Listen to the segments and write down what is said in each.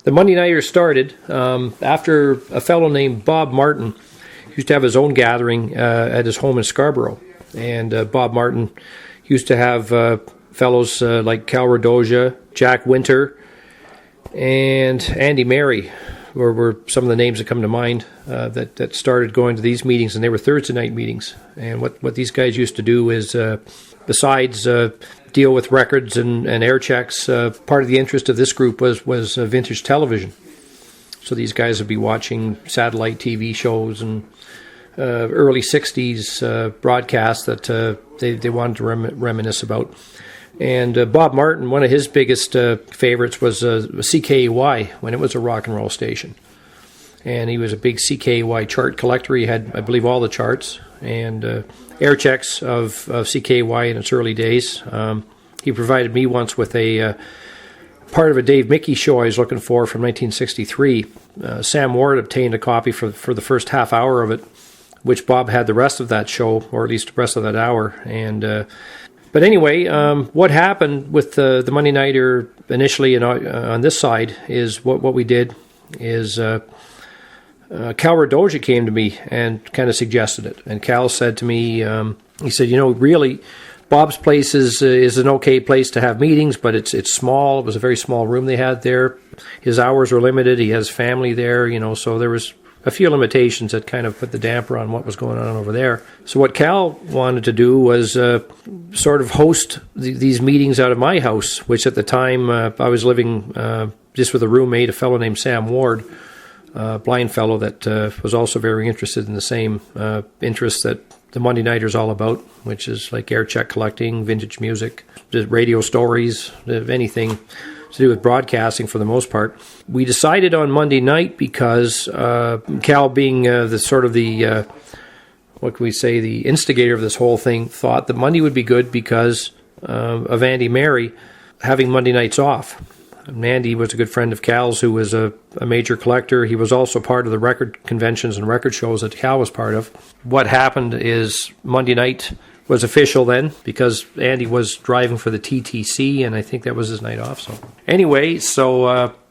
The Monday Nighters started after a fellow named Bob Martin used to have his own gathering at his home in Scarborough. And Bob Martin used to have fellows like Cal Radoja, Jack Winter, and Andy Mary were some of the names that come to mind that started going to these meetings, and they were Thursday night meetings. And what these guys used to do is, besides deal with records and air checks, part of the interest of this group was vintage television. So these guys would be watching satellite TV shows and early 60s broadcasts that they wanted to reminisce about. And Bob Martin, one of his biggest favorites was CKY when it was a rock and roll station. And he was a big CKY chart collector. He had, I believe, all the charts and air checks of CKY in its early days. He provided me once with a part of a Dave Mickey show I was looking for from 1963. Sam Ward obtained a copy for the first half hour of it, which Bob had the rest of that show, or at least the rest of that hour. And but anyway, what happened with the Monday Nighter initially on this side is what we did is Cal Radoja came to me and kind of suggested it. And Cal said to me, he said, really, Bob's place is an okay place to have meetings, but it's small. It was a very small room they had there. His hours were limited. He has family there, so there was a few limitations that kind of put the damper on what was going on over there. So what Cal wanted to do was sort of host these meetings out of my house, which at the time I was living just with a roommate, a fellow named Sam Ward, a blind fellow that was also very interested in the same interests that the Monday Nighter's all about, which is like air check collecting, vintage music, radio stories, anything to do with broadcasting for the most part. We decided on Monday night because Cal, being the instigator of this whole thing, thought that Monday would be good because of Andy Mary having Monday nights off. And Andy was a good friend of Cal's who was a major collector. He was also part of the record conventions and record shows that Cal was part of. What happened is Monday night was official then because Andy was driving for the TTC, and I think that was his night off. So anyway,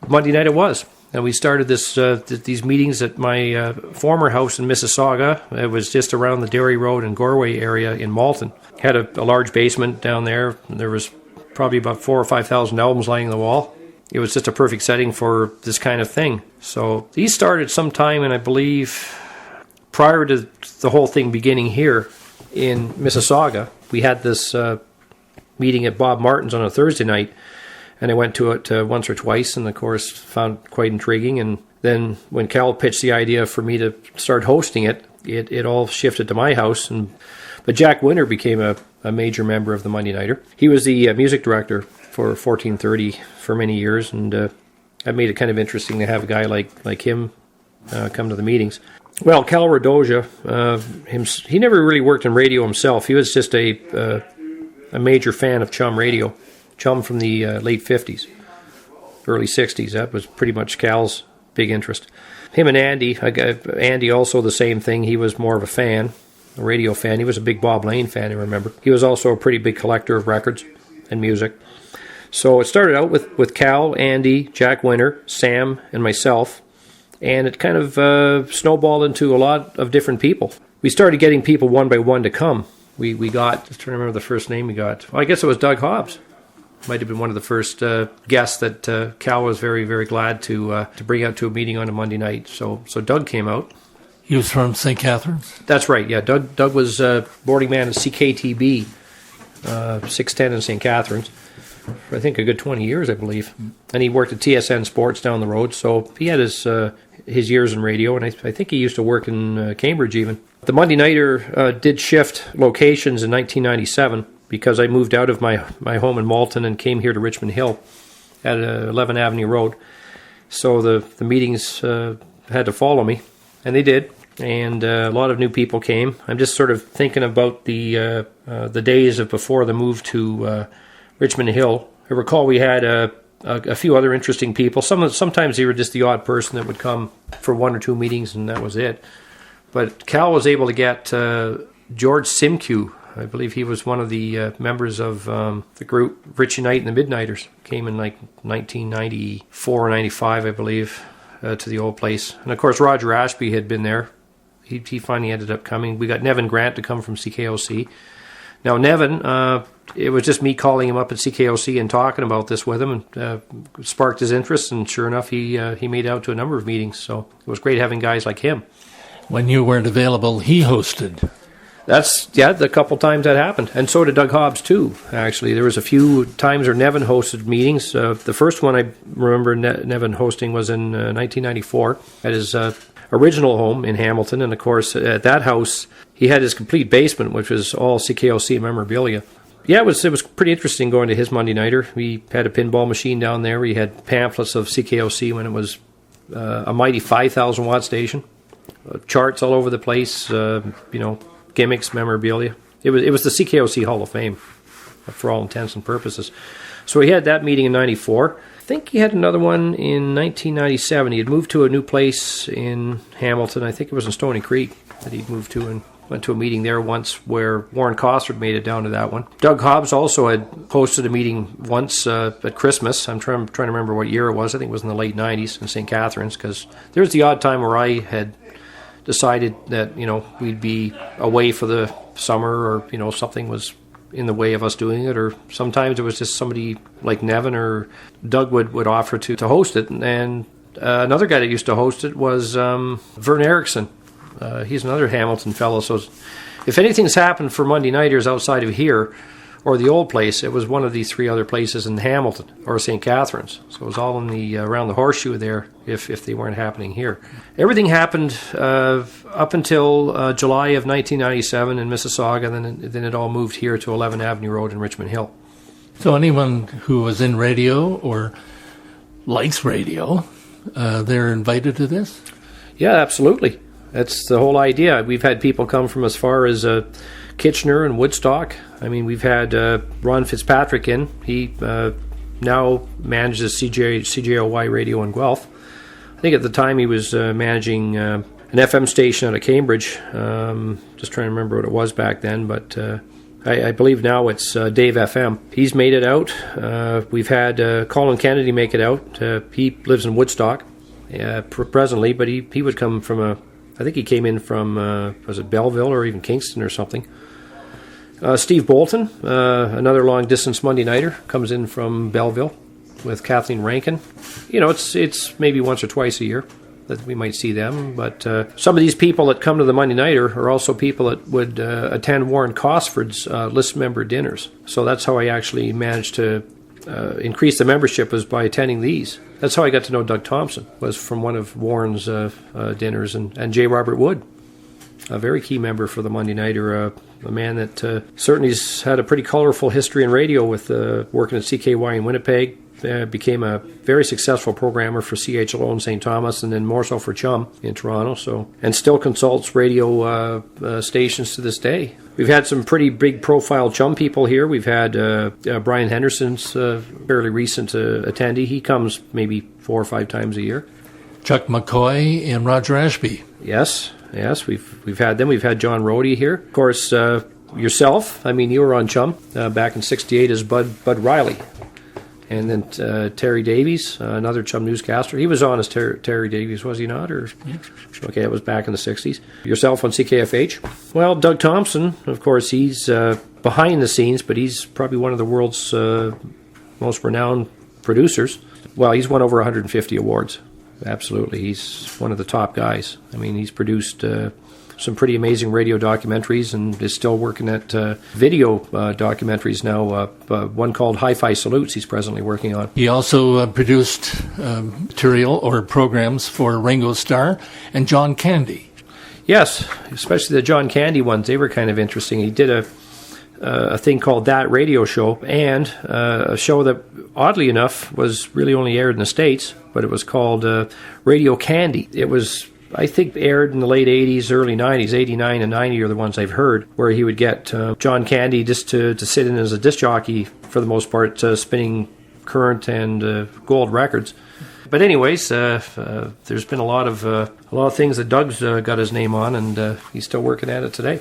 Monday night it was. And we started these meetings at my former house in Mississauga. It was just around the Derry Road and Gorway area in Malton. Had a large basement down there. There was probably about 4,000 or 5,000 albums lying on the wall. It was just a perfect setting for this kind of thing. So these started sometime, and I believe prior to the whole thing beginning here in Mississauga, we had this meeting at Bob Martin's on a Thursday night, and I went to it once or twice, and of course found it quite intriguing. And then when Cal pitched the idea for me to start hosting it, it all shifted to my house. But Jack Winter became a major member of the Monday Nighter. He was the music director for 1430 for many years, and that made it kind of interesting to have a guy like him come to the meetings. Well, Cal Radoja, he never really worked in radio himself. He was just a major fan of Chum radio, Chum from the late 50s, early 60s. That was pretty much Cal's big interest. Him and Andy also the same thing. He was more of a fan, a radio fan. He was a big Bob Lane fan, I remember. He was also a pretty big collector of records and music. So it started out with Cal, Andy, Jack Winter, Sam, and myself. And it kind of snowballed into a lot of different people. We started getting people one by one to come. We got, I'm trying to remember the first name we got. Well, I guess it was Doug Hobbs. Might have been one of the first guests that Cal was very, very glad to bring out to a meeting on a Monday night. So Doug came out. He was from St. Catharines? That's right, yeah. Doug was boarding man at CKTB, 610 in St. Catharines, for I think a good 20 years, I believe. And he worked at TSN Sports down the road, so he had his years in radio, and I think he used to work in Cambridge even. The Monday Nighter did shift locations in 1997 because I moved out of my home in Malton and came here to Richmond Hill at 11 Avenue Road. So the meetings had to follow me, and they did. And a lot of new people came. I'm just sort of thinking about the days of before the move to Richmond Hill. I recall we had a few other interesting people. Sometimes they were just the odd person that would come for one or two meetings, and that was it. But Cal was able to get George Simcoe, I believe he was one of the members of the group Richie Knight and the Midnighters. Came in like 1994 or 95, I believe, to the old place. And of course, Roger Ashby had been there. He finally ended up coming. We got Nevin Grant to come from CKOC. Now, Nevin, it was just me calling him up at CKOC and talking about this with him, and sparked his interest, and sure enough, he made it out to a number of meetings. So it was great having guys like him. When you weren't available, he hosted. The couple times that happened. And so did Doug Hobbs, too, actually. There was a few times where Nevin hosted meetings. The first one I remember Nevin hosting was in 1994 at his original home in Hamilton. And, of course, at that house, he had his complete basement, which was all CKOC memorabilia. Yeah, it was pretty interesting going to his Monday Nighter. We had a pinball machine down there. We had pamphlets of CKOC when it was a mighty 5,000-watt station. Charts all over the place, gimmicks, memorabilia. It was the CKOC Hall of Fame for all intents and purposes. So he had that meeting in 94. I think he had another one in 1997. He had moved to a new place in Hamilton. I think it was in Stony Creek that he'd moved to, and went to a meeting there once where Warren Costard made it down to that one. Doug Hobbs also had hosted a meeting once at Christmas. I'm trying to remember what year it was. I think it was in the late 90s in St. Catharines, because there was the odd time where I had decided that, we'd be away for the summer, or, something was in the way of us doing it, or sometimes it was just somebody like Nevin or Doug would offer to host it. And another guy that used to host it was Vern Erickson. He's another Hamilton fellow. So if anything's happened for Monday Nighters outside of here or the old place, it was one of these three other places in Hamilton or St. Catharines. So it was all in the around the horseshoe there if they weren't happening here. Everything happened up until July of 1997 in Mississauga, and then it all moved here to 11 Avenue Road in Richmond Hill. So anyone who was in radio or likes radio, they're invited to this? Yeah, absolutely. That's the whole idea. We've had people come from as far as Kitchener and Woodstock. I mean, we've had Ron Fitzpatrick in. He now manages CJOY radio in Guelph. I think at the time he was managing an FM station out of Cambridge. Just trying to remember what it was back then, but I believe now it's Dave FM. He's made it out. We've had Colin Kennedy make it out. He lives in Woodstock presently, but he would come from I think he came in from, was it Belleville or even Kingston or something. Steve Bolton, another long-distance Monday Nighter, comes in from Belleville with Kathleen Rankin. It's maybe once or twice a year that we might see them. But some of these people that come to the Monday Nighter are also people that would attend Warren Cosford's list member dinners. So that's how I actually managed to increase the membership, was by attending these. That's how I got to know Doug Thompson, was from one of Warren's dinners, and J. Robert Wood, a very key member for the Monday Nighter, a man that certainly has had a pretty colorful history in radio with working at CKY in Winnipeg, became a very successful programmer for CHLO in St. Thomas, and then more so for Chum in Toronto. And still consults radio stations to this day. We've had some pretty big profile Chum people here. We've had Brian Henderson's fairly recent attendee. He comes maybe 4 or 5 times a year. Chuck McCoy and Roger Ashby. Yes, we've had them. We've had John Rohde here. Of course, yourself. I mean, you were on Chum back in '68 as Bud Riley. And then Terry Davies, another Chum newscaster. He was on as Terry Davies, was he not? Or okay, it was back in the 60s. Yourself on CKFH. Well, Doug Thompson, of course, he's behind the scenes, but he's probably one of the world's most renowned producers. Well, he's won over 150 awards. Absolutely. He's one of the top guys. I mean, he's produced some pretty amazing radio documentaries and is still working at video documentaries now. One called Hi-Fi Salutes he's presently working on. He also produced material or programs for Ringo Starr and John Candy. Yes, especially the John Candy ones. They were kind of interesting. He did a thing called That Radio Show, and a show that, oddly enough, was really only aired in the States, but it was called Radio Candy. It was, I think, aired in the late 80s, early 90s. 89 and 90 are the ones I've heard, where he would get John Candy just to sit in as a disc jockey, for the most part, spinning current and gold records. But anyways, there's been a lot of things that Doug's got his name on, and he's still working at it today.